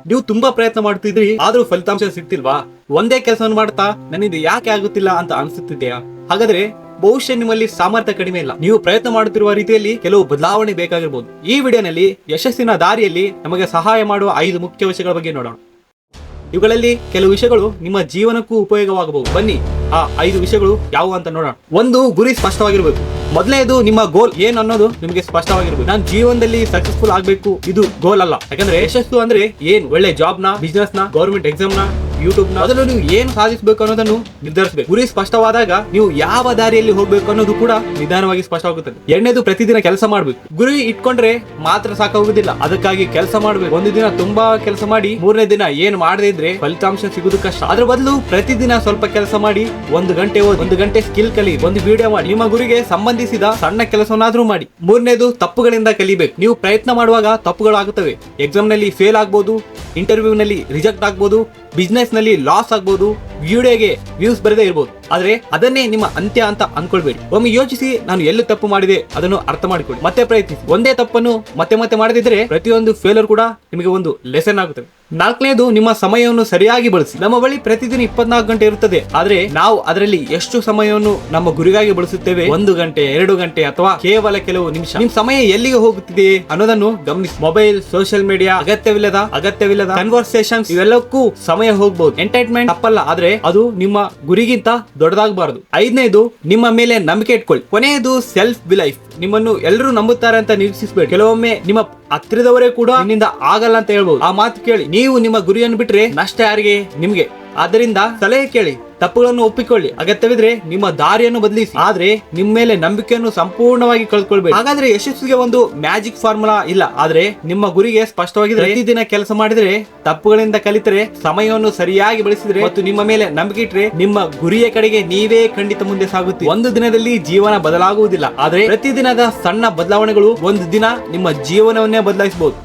ನೀವು ತುಂಬಾ ಪ್ರಯತ್ನ ಮಾಡ್ತಿದ್ರಿ ಆದ್ರೂ ಫಲಿತಾಂಶ ಸಿಗ್ತಿಲ್ವಾ? ಒಂದೇ ಕೆಲಸವನ್ನು ಮಾಡ್ತಾ ನನ್ನಿಂದ ಯಾಕೆ ಆಗುತ್ತಿಲ್ಲ ಅಂತ ಅನಿಸುತ್ತಿದೆಯಾ? ಹಾಗಾದ್ರೆ ಬಹುಶಃ ನಿಮ್ಮಲ್ಲಿ ಸಾಮರ್ಥ್ಯ ಕಡಿಮೆ ಇಲ್ಲ. ನೀವು ಪ್ರಯತ್ನ ಮಾಡುತ್ತಿರುವ ರೀತಿಯಲ್ಲಿ ಕೆಲವು ಬದಲಾವಣೆ ಬೇಕಾಗಿರಬಹುದು. ಈ ವಿಡಿಯೋನಲ್ಲಿ ಯಶಸ್ಸಿನ ದಾರಿಯಲ್ಲಿ ನಮಗೆ ಸಹಾಯ ಮಾಡುವ 5 ಮುಖ್ಯ ವಿಷಯಗಳ ಬಗ್ಗೆ ನೋಡೋಣ. ಇವುಗಳಲ್ಲಿ ಕೆಲವು ವಿಷಯಗಳು ನಿಮ್ಮ ಜೀವನಕ್ಕೂ ಉಪಯೋಗವಾಗಬಹುದು. ಬನ್ನಿ ಆ 5 ವಿಷಯಗಳು ಯಾವುವು ಅಂತ ನೋಡೋಣ. 1, ಗುರಿ ಸ್ಪಷ್ಟವಾಗಿರಬೇಕು. ಮೊದಲನೇದು, ನಿಮ್ಮ ಗೋಲ್ ಏನು ಅನ್ನೋದು ನಿಮಗೆ ಸ್ಪಷ್ಟವಾಗಿರ್ಬೇಕು. ನಾನು ಜೀವನದಲ್ಲಿ ಸಕ್ಸಸ್ಫುಲ್ ಆಗ್ಬೇಕು, ಇದು ಗೋಲ್ ಅಲ್ಲ. ಯಾಕಂದ್ರೆ ಯಶಸ್ಸು ಅಂದ್ರೆ ಏನ್? ಒಳ್ಳೆ ಜಾಬ್ ನ, ಬಿಸ್ನೆಸ್ ನ, ಗೌರ್ಮೆಂಟ್ ಎಕ್ಸಾಮ್ ನ, ಯೂಟ್ಯೂಬ್ ನ, ಅದನ್ನು ನೀವು ಏನು ಸಾಧಿಸಬೇಕು ಅನ್ನೋದನ್ನು ನಿರ್ಧರಿಸಬೇಕು. ಗುರಿ ಸ್ಪಷ್ಟವಾದಾಗ ನೀವು ಯಾವ ದಾರಿಯಲ್ಲಿ ಹೋಗ್ಬೇಕು ಅನ್ನೋದು ಕೂಡ ನಿಧಾನವಾಗಿ ಸ್ಪಷ್ಟವಾಗುತ್ತದೆ. ಎರಡನೇದು, ಪ್ರತಿದಿನ ಕೆಲಸ ಮಾಡ್ಬೇಕು. ಗುರಿ ಇಟ್ಕೊಂಡ್ರೆ ಮಾತ್ರ ಸಾಕಾಗುವುದಿಲ್ಲ, ಅದಕ್ಕಾಗಿ ಕೆಲಸ ಮಾಡ್ಬೇಕು. ಒಂದು ದಿನ ತುಂಬಾ ಕೆಲಸ ಮಾಡಿ 3ನೇ ದಿನ ಏನ್ ಮಾಡದೇ ಇದ್ರೆ ಫಲಿತಾಂಶ ಸಿಗುವುದು ಕಷ್ಟ. ಅದ್ರ ಬದಲು ಪ್ರತಿದಿನ ಸ್ವಲ್ಪ ಕೆಲಸ ಮಾಡಿ, 1 ಗಂಟೆ ಓದಿ, 1 ಗಂಟೆ ಸ್ಕಿಲ್ ಕಲಿ, ಒಂದು ವಿಡಿಯೋ ಮಾಡಿ, ನಿಮ್ಮ ಗುರಿಗೆ ಸಂಬಂಧಿಸಿದ ಸಣ್ಣ ಕೆಲಸವನ್ನಾದ್ರೂ ಮಾಡಿ. 3ನೇದು, ತಪ್ಪುಗಳಿಂದ ಕಲಿಬೇಕು. ನೀವು ಪ್ರಯತ್ನ ಮಾಡುವಾಗ ತಪ್ಪುಗಳಾಗುತ್ತವೆ. ಎಕ್ಸಾಮ್ ನಲ್ಲಿ ಫೇಲ್ ಆಗ್ಬೋದು, ಇಂಟರ್ವ್ಯೂ ನಲ್ಲಿ ರಿಜೆಕ್ಟ್ ಆಗ್ಬೋದು, ಬಿಸ್ನೆಸ್ ನಲ್ಲಿ ಲಾಸ್ ಆಗ್ಬೋದು, ವಿಡಿಯೋಗೆ ವ್ಯೂಸ್ ಬರದೇ ಇರಬಹುದು. ಆದ್ರೆ ಅದನ್ನೇ ನಿಮ್ಮ ಅಂತ್ಯ ಅಂತ ಅನ್ಕೊಳ್ಬೇಡಿ. ಒಮ್ಮೆ ಯೋಚಿಸಿ, ನಾನು ಎಲ್ಲಿ ತಪ್ಪು ಮಾಡಿದೆ ಅದನ್ನು ಅರ್ಥ ಮಾಡಿಕೊಳ್ಳಿ, ಮತ್ತೆ ಪ್ರಯತ್ನಿಸಿ. ಒಂದೇ ತಪ್ಪನ್ನು ಮತ್ತೆ ಮತ್ತೆ ಮಾಡದಿದ್ರೆ ಪ್ರತಿಯೊಂದು ಫೇಲರ್ ಕೂಡ ನಿಮಗೆ ಒಂದು ಲೆಸನ್ ಆಗುತ್ತದೆ. 4ನೇದು, ನಿಮ್ಮ ಸಮಯವನ್ನು ಸರಿಯಾಗಿ ಬಳಸಿ. ನಮ್ಮ ಬಳಿ ಪ್ರತಿದಿನ 24 ಗಂಟೆ ಇರುತ್ತದೆ, ಆದ್ರೆ ನಾವು ಅದರಲ್ಲಿ ಎಷ್ಟು ಸಮಯವನ್ನು ನಮ್ಮ ಗುರಿಗಾಗಿ ಬಳಸುತ್ತೇವೆ? 1 ಗಂಟೆ, 2 ಗಂಟೆ ಅಥವಾ ಕೇವಲ ಕೆಲವು ನಿಮಿಷ. ನಿಮ್ ಸಮಯ ಎಲ್ಲಿಗೆ ಹೋಗುತ್ತಿದೆ ಅನ್ನೋದನ್ನು ಗಮನಿಸಿ. ಮೊಬೈಲ್, ಸೋಷಿಯಲ್ ಮೀಡಿಯಾ, ಅಗತ್ಯವಿಲ್ಲದ ಕನ್ವರ್ಸೇಷನ್ಸ್, ಇವೆಲ್ಲಕ್ಕೂ ಸಮಯ ಹೋಗಬಹುದು. ಎಂಟರ್ಟೈನ್ಮೆಂಟ್ ತಪ್ಪಲ್ಲ, ಆದ್ರೆ ಅದು ನಿಮ್ಮ ಗುರಿಗಿಂತ ದೊಡ್ಡದಾಗಬಾರದು. 5ನೇದು, ನಿಮ್ಮ ಮೇಲೆ ನಂಬಿಕೆ ಇಟ್ಕೊಳ್ಳಿ. ಕೊನೆಯದು, ಸೆಲ್ಫ್ ಬಿಲೈಫ್. ನಿಮ್ಮನ್ನು ಎಲ್ಲರೂ ನಂಬುತ್ತಾರೆ ಅಂತ ನಿರೀಕ್ಷಿಸಬೇಡಿ. ಕೆಲವೊಮ್ಮೆ ನಿಮ್ಮ ಹತ್ತಿರದವರೇ ಕೂಡ ನಿನ್ನಿಂದ ಆಗಲ್ಲ ಅಂತ ಹೇಳ್ಬಹುದು. ಆ ಮಾತು ಕೇಳಿ. ನೀವು ನಿಮ್ಮ ಗುರಿಯನ್ನು ಬಿಟ್ರೆ ನಷ್ಟ ಯಾರಿಗೆ? ನಿಮ್ಗೆ. ಆದ್ದರಿಂದ ಸಲಹೆ ಕೇಳಿ, ತಪ್ಪುಗಳನ್ನು ಒಪ್ಪಿಕೊಳ್ಳಿ, ಅಗತ್ಯವಿದ್ರೆ ನಿಮ್ಮ ದಾರಿಯನ್ನು ಬದಲಿಸಿ. ಆದ್ರೆ ನಿಮ್ಮ ಮೇಲೆ ನಂಬಿಕೆಯನ್ನು ಸಂಪೂರ್ಣವಾಗಿ ಕಳೆದುಕೊಳ್ಬೇಡಿ. ಹಾಗಾದ್ರೆ ಯಶಸ್ಸಿಗೆ ಒಂದು ಮ್ಯಾಜಿಕ್ ಫಾರ್ಮುಲಾ ಇಲ್ಲ, ಆದ್ರೆ ನಿಮ್ಮ ಗುರಿಗೆ ಸ್ಪಷ್ಟವಾಗಿದ್ರೆ, ಪ್ರತಿದಿನ ಕೆಲಸ ಮಾಡಿದ್ರೆ, ತಪ್ಪುಗಳಿಂದ ಕಲಿತರೆ, ಸಮಯವನ್ನು ಸರಿಯಾಗಿ ಬಳಸಿದ್ರೆ ಮತ್ತು ನಿಮ್ಮ ಮೇಲೆ ನಂಬಿಕೆ ಇಟ್ರೆ, ನಿಮ್ಮ ಗುರಿಯ ಕಡೆಗೆ ನೀವೇ ಖಂಡಿತ ಮುಂದೆ ಸಾಗುತ್ತೀರಿ. ಒಂದು ದಿನದಲ್ಲಿ ಜೀವನ ಬದಲಾಗುವುದಿಲ್ಲ, ಆದ್ರೆ ಪ್ರತಿದಿನದ ಸಣ್ಣ ಬದಲಾವಣೆಗಳು ಒಂದು ದಿನ ನಿಮ್ಮ ಜೀವನವನ್ನೇ ಬದಲಾಯಿಸಬಹುದು.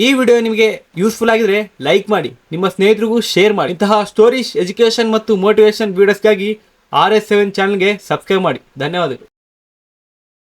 ಈ ವಿಡಿಯೋ ನಿಮಗೆ ಯೂಸ್ಫುಲ್ ಆಗಿದ್ರೆ ಲೈಕ್ ಮಾಡಿ, ನಿಮ್ಮ ಸ್ನೇಹಿತರಿಗೂ ಶೇರ್ ಮಾಡಿ. ಇಂತಹ ಸ್ಟೋರೀಸ್, ಎಜುಕೇಶನ್ ಮತ್ತು ಮೋಟಿವೇಶನ್ ವಿಡಿಯೋಸ್ಗಾಗಿ RS7 ಚಾನಲ್ಗೆ ಸಬ್ಸ್ಕ್ರೈಬ್ ಮಾಡಿ. ಧನ್ಯವಾದಗಳು.